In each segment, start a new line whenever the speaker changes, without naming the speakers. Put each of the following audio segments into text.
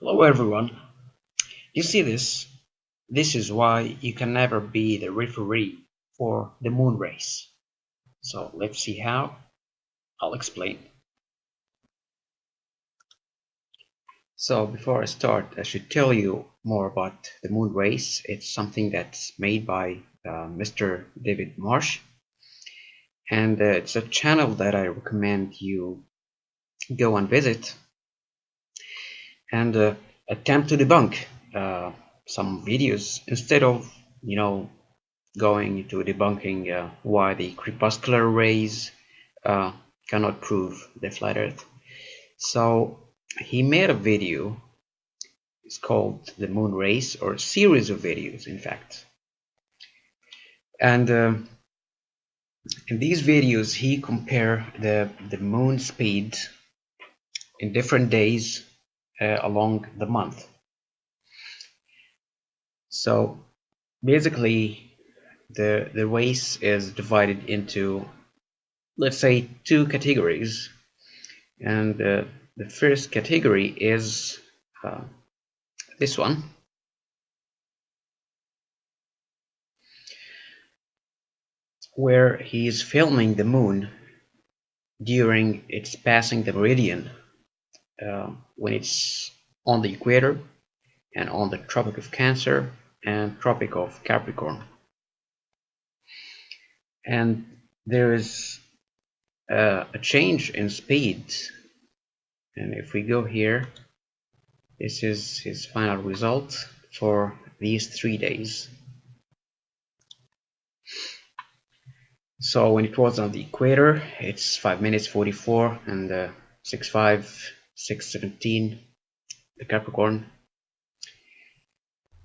Hello everyone. You see this? This is why you can never be the referee for the moon race. So let's see how. I'll explain. So before I start, I should tell you more about the moon race. It's something that's made by Mr. David Marsh, and it's a channel that I recommend you go and visit and attempt to debunk some videos instead of going into debunking why the crepuscular rays uh, cannot prove the flat earth. So he made a video. It's called the moon race, or a series of videos in fact, and in these videos he compare the moon speed in different days along the month. So basically the race is divided into, let's say, two categories, and the first category is this one, where he is filming the moon during its passing the meridian, when it's on the equator and on the Tropic of Cancer and Tropic of Capricorn. And there is a change in speed, and if we go here, this is his final result for these 3 days. So when it was on the equator, it's 5 minutes 44 and 6:05, 6:17, the Capricorn.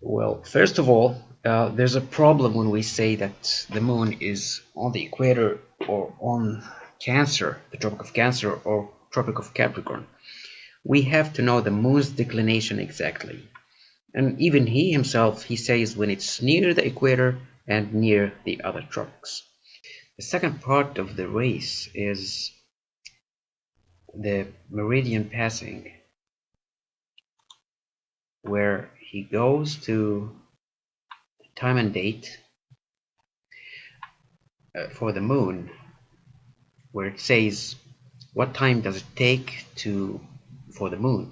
Well, first of all, there's a problem when we say that the moon is on the equator or on Cancer, the Tropic of Cancer or Tropic of Capricorn. We have to know the moon's declination exactly. And even he himself, he says when it's near the equator and near the other tropics. The second part of the race is the meridian passing, where he goes to time and date for the moon, where it says what time does it take for the moon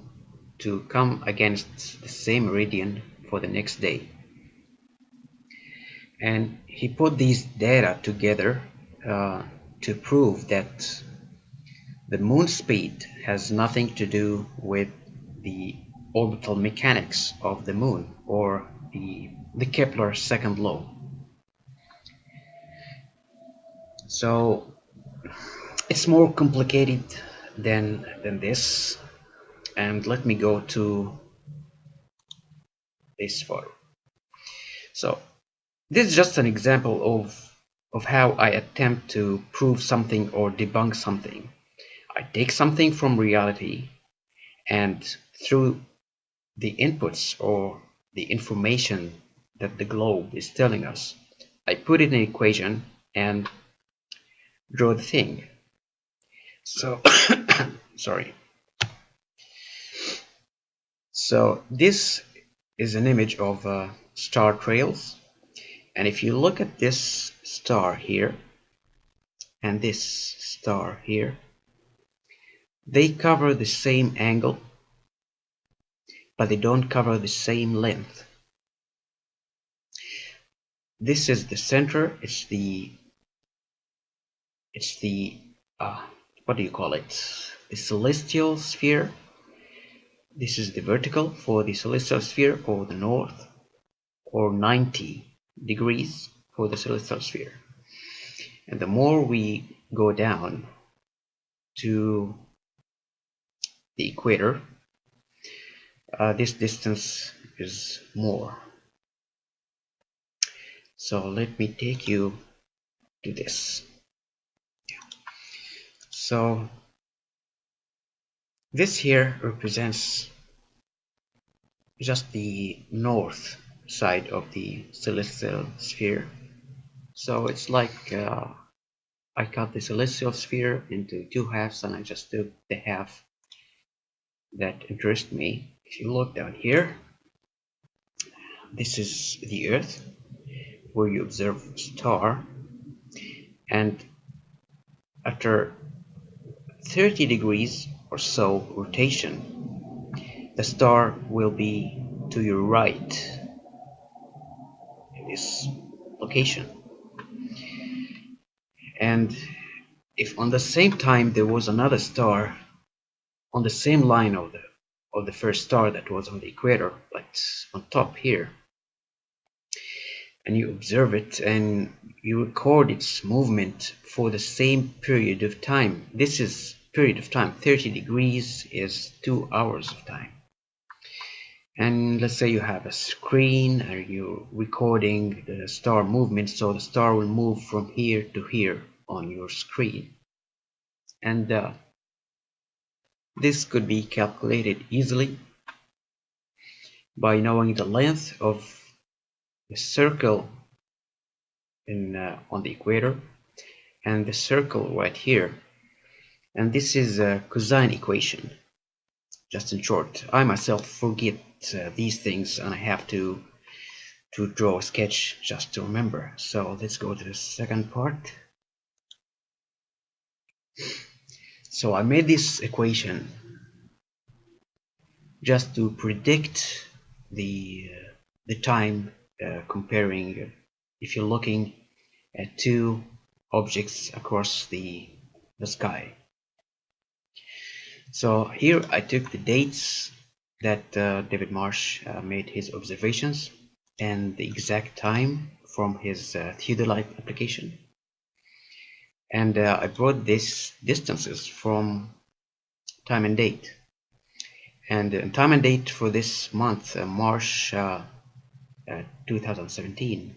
to come against the same meridian for the next day. And he put these data together to prove that the moon speed has nothing to do with the orbital mechanics of the moon or the Kepler second law. So it's more complicated than this, and let me go to this photo. So this is just an example of how I attempt to prove something or debunk something. I take something from reality, and through the inputs or the information that the globe is telling us, I put it in an equation and draw the thing. So sorry. So this is an image of star trails, and if you look at this star here and this star here, they cover the same angle, but they don't cover the same length. This is the center. It's the what do you call it? The celestial sphere. This is the vertical for the celestial sphere, or the north, or 90 degrees for the celestial sphere. And the more we go down to the equator, this distance is more. So let me take you to this. So this here represents just the north side of the celestial sphere. So it's like I cut the celestial sphere into two halves, and I just took the half that interests me. If you look down here, this is the Earth, where you observe a star, and after 30 degrees or so rotation, the star will be to your right in this location. And if on the same time there was another star on the same line of the first star that was on the equator, like on top here, and you observe it and you record its movement for the same period of time. This is period of time. 30 degrees is 2 hours of time. And let's say you have a screen and you're recording the star movement, so the star will move from here to here on your screen. And this could be calculated easily by knowing the length of the circle on the equator and the circle right here. And this is a cosine equation. Just in short, I myself forget these things and I have to draw a sketch just to remember. So let's go to the second part. So I made this equation just to predict the time comparing if you're looking at two objects across the sky. So here I took the dates that David Marsh made his observations and the exact time from his theodolite application, and I brought these distances from time and date. And time and date for this month, March 2017.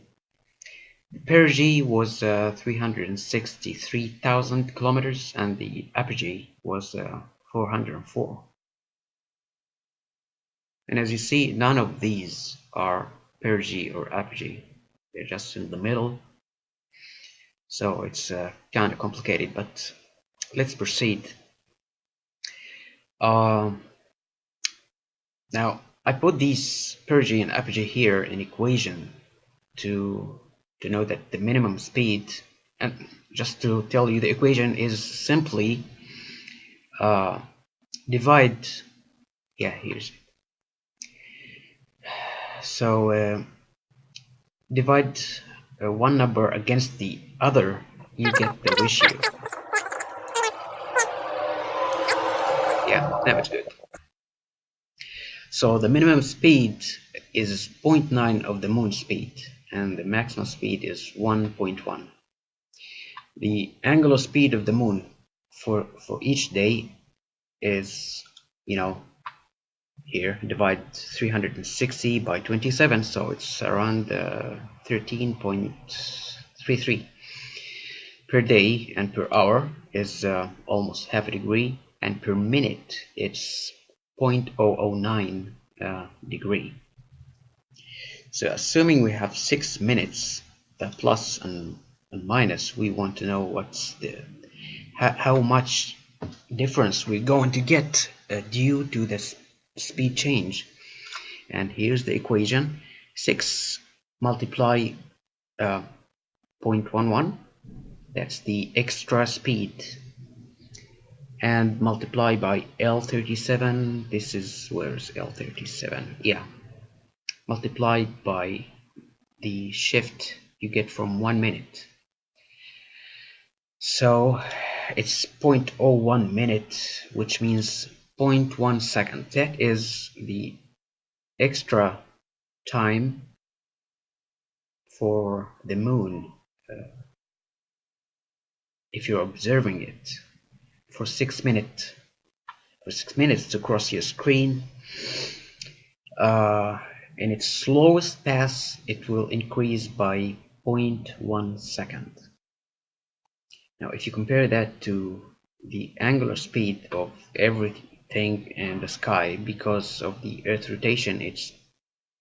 The perigee was 363,000 kilometers and the apogee was 404. And as you see, none of these are perigee or apogee. They're just in the middle. So it's kind of complicated, but let's proceed. Now, I put these perigee and apogee here in equation to know that the minimum speed, and just to tell you, the equation is simply divide, here's it. So divide one number against the other, you get the ratio. Yeah, that was good. So the minimum speed is 0.9 of the moon speed and the maximum speed is 1.1. The angular speed of the moon for each day is, here divide 360 by 27, so it's around 13.33 per day, and per hour is almost half a degree, and per minute it's 0.009 degree. So assuming we have 6 minutes, the plus and minus, we want to know what's how much difference we're going to get due to this speed change. And here's the equation. 6 multiply 0.11, that's the extra speed, and multiply by L37. This is, where's L37? Yeah, multiplied by the shift you get from 1 minute. So it's 0.01 minute, which means 0.1 second. That is the extra time for the moon if you're observing it for 6 minutes. For 6 minutes to cross your screen. In its slowest pass, it will increase by 0.1 second. Now, if you compare that to the angular speed of everything in the sky, because of the Earth rotation, it's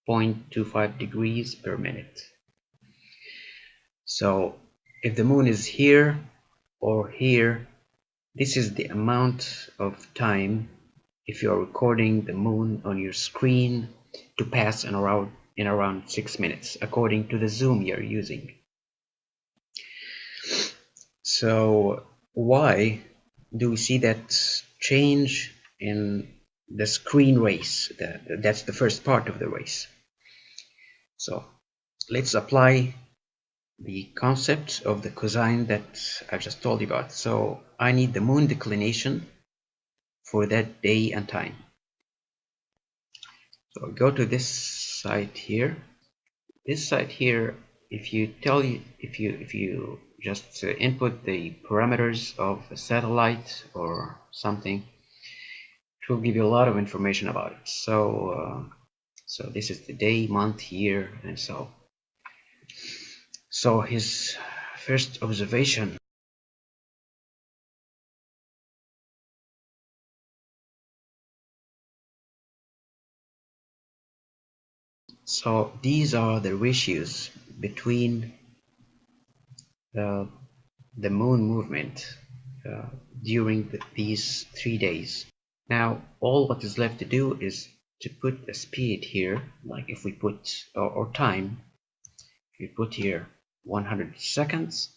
0.25 degrees per minute. So if the moon is here or here, this is the amount of time if you're recording the moon on your screen to pass in around 6 minutes according to the zoom you're using. So why do we see that change in the screen race? That's the first part of the race. So let's apply the concept of the cosine that I just told you about. So I need the moon declination for that day and time. So go to this site here. This site here, if you just input the parameters of a satellite or something, it will give you a lot of information about it. So this is the day, month, year, and so his first observation. So these are the ratios between the moon movement during these 3 days. Now all what is left to do is to put a speed here, like if we put or time, if we put here 100 seconds,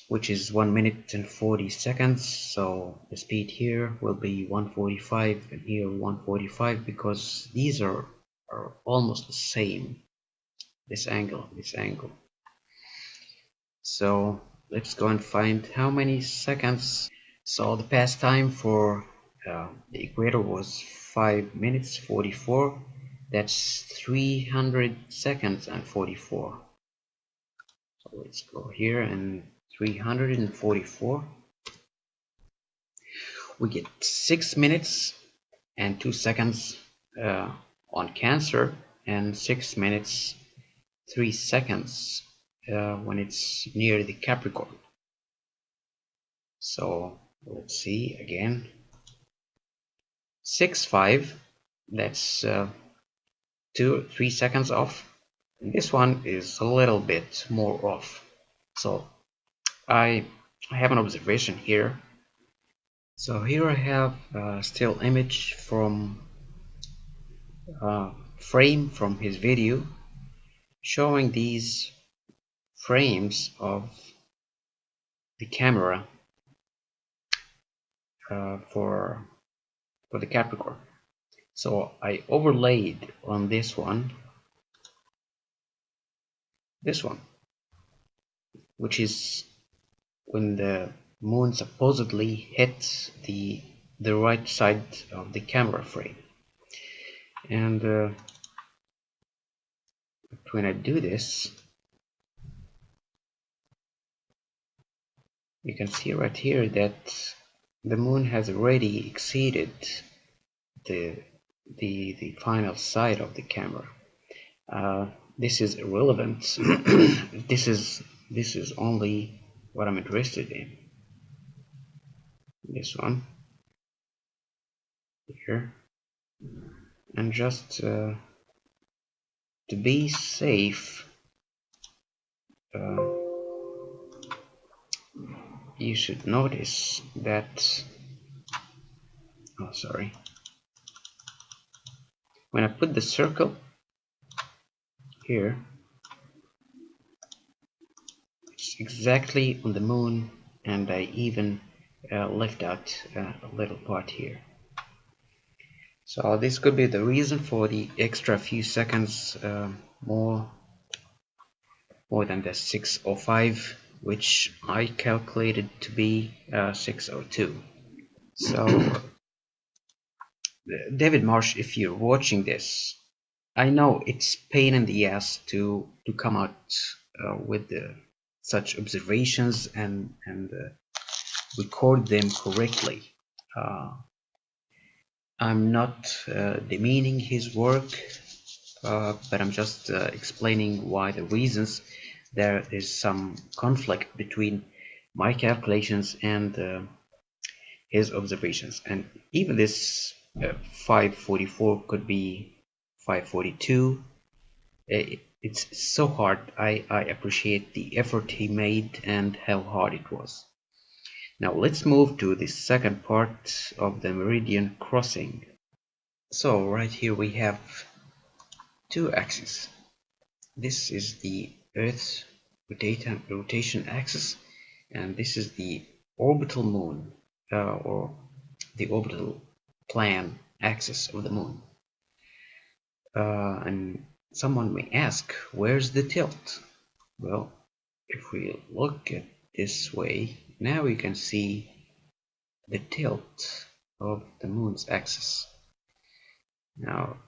which is 1 minute and 40 seconds, so the speed here will be 145 and here 145, because these are almost the same, this angle. So let's go and find how many seconds. So the past time for the equator was 5 minutes 44. That's 300 seconds and 44. So let's go here and 344. We get 6 minutes and 2 seconds on Cancer, and 6 minutes 3 seconds when it's near the Capricorn. So let's see again. 6-5, that's 2-3 seconds off. And this one is a little bit more off. So I have an observation here. So here I have a still image from frame from his video, showing these frames of the camera for the Capricorn. So I overlaid on this one, which is when the moon supposedly hits the right side of the camera frame. And when I do this, you can see right here that the moon has already exceeded the final side of the camera. This is irrelevant. this is only what I'm interested in. This one here, and just to be safe, you should notice that, oh sorry, when I put the circle here, it's exactly on the moon, and I even left out a little part here. So this could be the reason for the extra few seconds more than the 605, which I calculated to be 602. So David Marsh, if you're watching this, I know it's pain in the ass to come out with such observations and record them correctly. I'm not demeaning his work, but I'm just explaining why the reasons there is some conflict between my calculations and his observations. And even this 544 could be 542. It's so hard. I appreciate the effort he made and how hard it was. Now let's move to the second part of the meridian crossing. So right here we have two axes. This is the Earth's rotation axis, and this is the orbital moon, or the orbital plan axis of the moon. And someone may ask, where's the tilt? Well, if we look at this way, now we can see the tilt of the moon's axis. Now,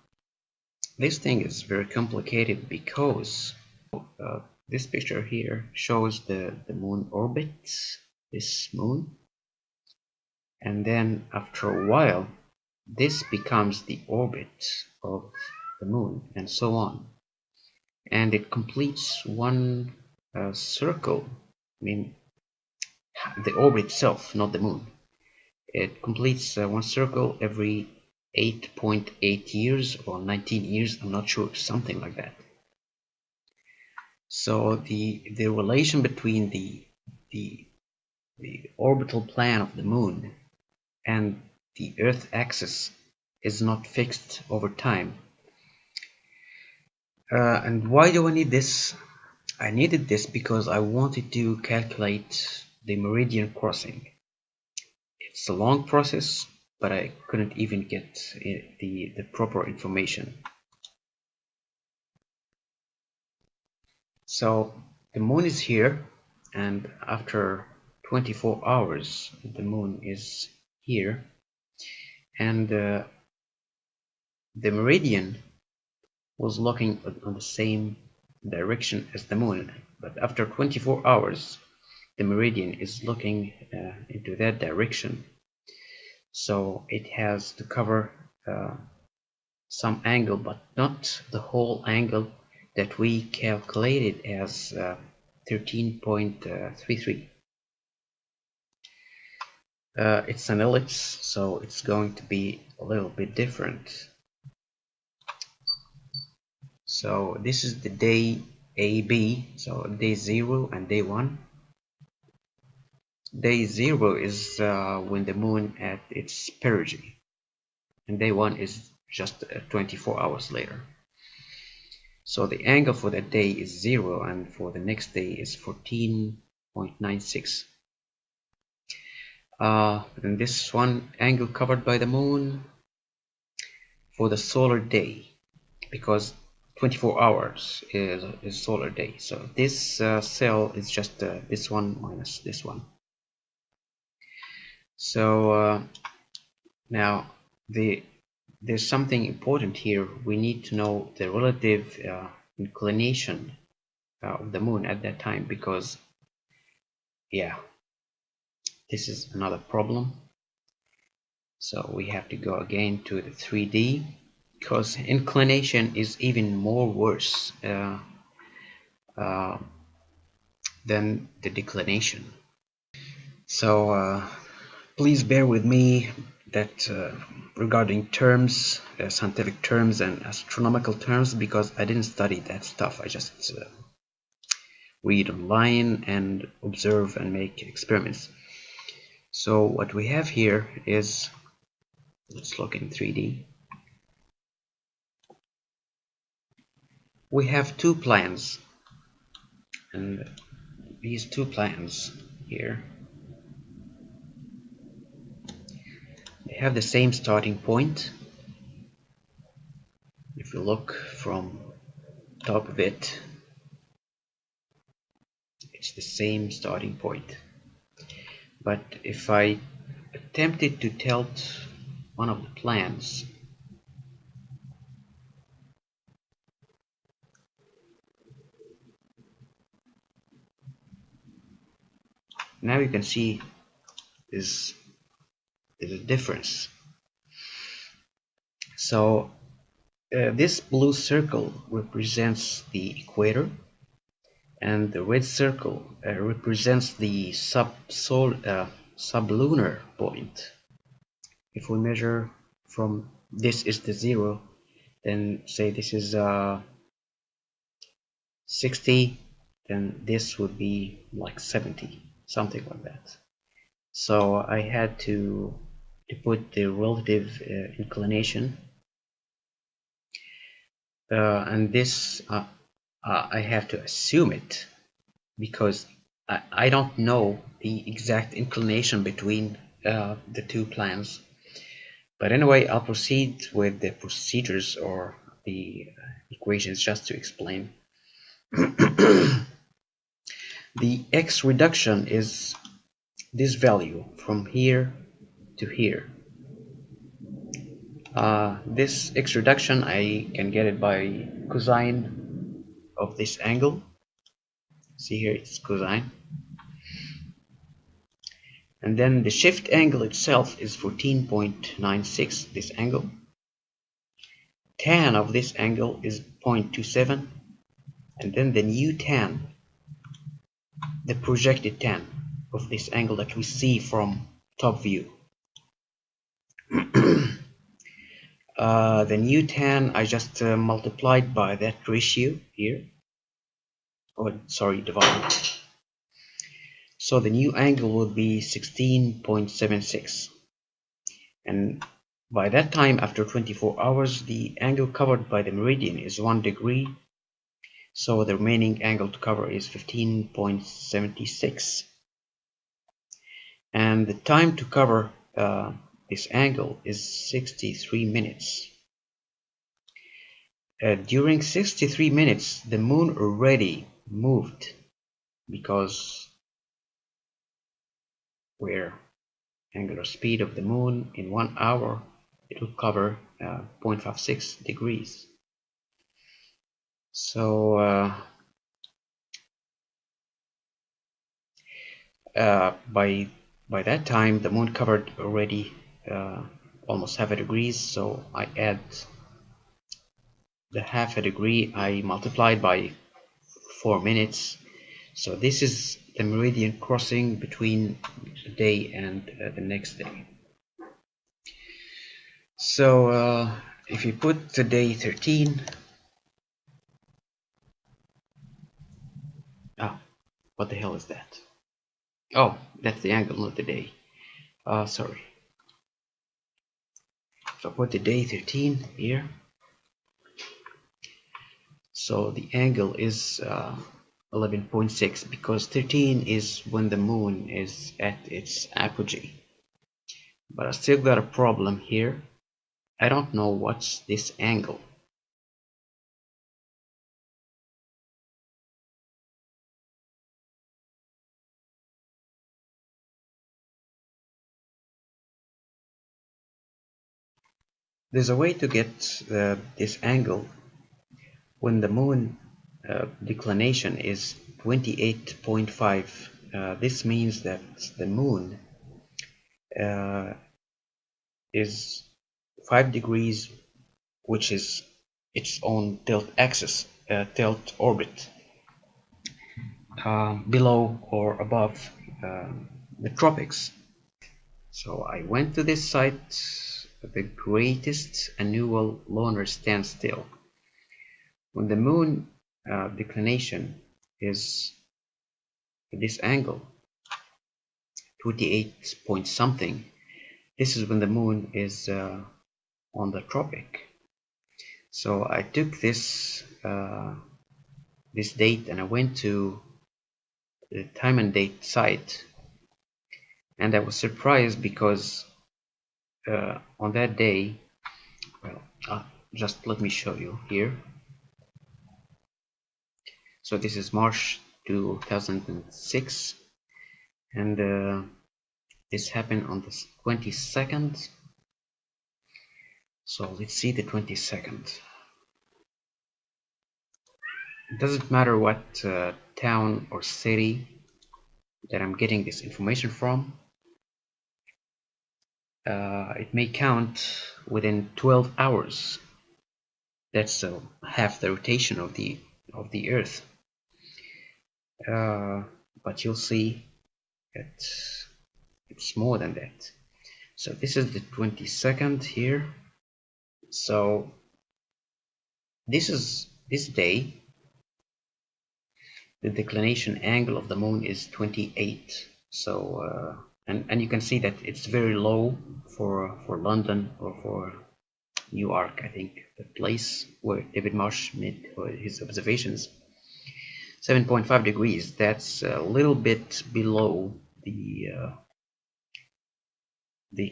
this thing is very complicated because this picture here shows the moon orbits this moon, and then after a while this becomes the orbit of the moon, and so on, and it completes one circle. I mean, the orbit itself, not the moon. It completes one circle every 8.8 years or 19 years, I'm not sure, something like that. So the relation between the orbital plan of the moon and the Earth axis is not fixed over time. And why do I need this? I needed this because I wanted to calculate the meridian crossing. It's a long process, but I couldn't even get the proper information. So the moon is here, and after 24 hours the moon is here, and the meridian was looking on the same direction as the moon, but after 24 hours the meridian is looking into that direction, so it has to cover some angle, but not the whole angle that we calculated as 13.33. It's an ellipse, so it's going to be a little bit different. So this is the day AB, so day 0 and day 1. Day 0 is when the moon at its perigee, and day 1 is just 24 hours later. So the angle for that day is 0, and for the next day is 14.96. And this one angle covered by the moon for the solar day, because 24 hours is solar day. So this cell is just this one minus this one. So now there's something important here. We need to know the relative inclination of the moon at that time, because yeah, this is another problem. So we have to go again to the 3D, because inclination is even more worse than the declination. So please bear with me that regarding terms, scientific terms and astronomical terms, because I didn't study that stuff. I just read online and observe and make experiments. So what we have here is, let's look in 3D. We have two plans, and these two plans here, they have the same starting point. If you look from top of it, it's the same starting point. But if I attempted to tilt one of the plans, now you can see there's a difference. So this blue circle represents the equator, and the red circle represents the sublunar point. If we measure from this is the 0, then say this is 60, then this would be like 70, something like that. So I had to put the relative inclination, and this I have to assume it because I don't know the exact inclination between the two plans. But anyway, I'll proceed with the procedures or the equations just to explain. The x reduction is this value from here to here. This x reduction, I can get it by cosine of this angle. See here, it's cosine. And then the shift angle itself is 14.96, this angle. Tan of this angle is 0.27. And then the new tan, the projected tan of this angle that we see from top view. The new tan I just multiplied by that ratio here. Oh, sorry, divided. So the new angle would be 16.76. And by that time, after 24 hours, the angle covered by the meridian is 1 degree. So the remaining angle to cover is 15.76. And the time to cover this angle is 63 minutes. During 63 minutes, the moon already moved because where angular speed of the moon in 1 hour, it will cover 0.56 degrees. So by that time, the moon covered already almost half a degree. So I add the half a degree, I multiplied by 4 minutes. So this is the meridian crossing between the day and the next day. So if you put the day 13, what the hell is that? Oh, that's the angle, not the day. Sorry. So I put the day 13 here. So the angle is 11.6 because 13 is when the moon is at its apogee. But I still got a problem here. I don't know what's this angle. There's a way to get this angle when the moon declination is 28.5. This means that the moon is 5 degrees, which is its own tilt axis, tilt orbit, below or above the tropics. So I went to this site, the greatest annual lunar standstill. When the moon declination is this angle, 28 point something, this is when the moon is on the tropic. So I took this this date and I went to the time and date site, and I was surprised because on that day, well, just let me show you here. So this is March 2006, and this happened on the 22nd. So let's see the 22nd. It doesn't matter what town or city that I'm getting this information from. It may count within 12 hours. That's half the rotation of the Earth. But you'll see that it's more than that. So this is the 22nd here. So this day, the declination angle of the moon is 28. So and you can see that it's very low for London or for Newark, I think, the place where David Marsh made his observations. 7.5 degrees, that's a little bit below the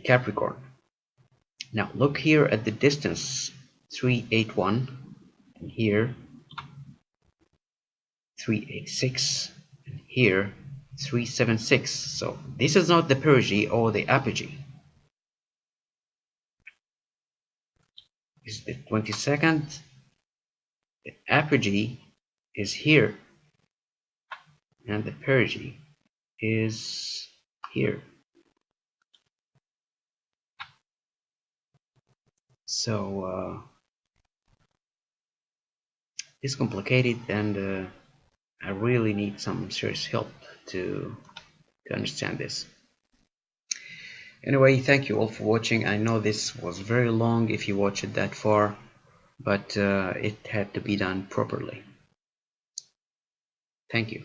Capricorn. Now look here at the distance, 381, and here 386, and here 376. So this is not the perigee or the apogee. It's the 22nd. The apogee is here, and the perigee is here. So it's complicated, and I really need some serious help to understand this. Anyway, thank you all for watching. I know this was very long if you watched it that far, but it had to be done properly. Thank you.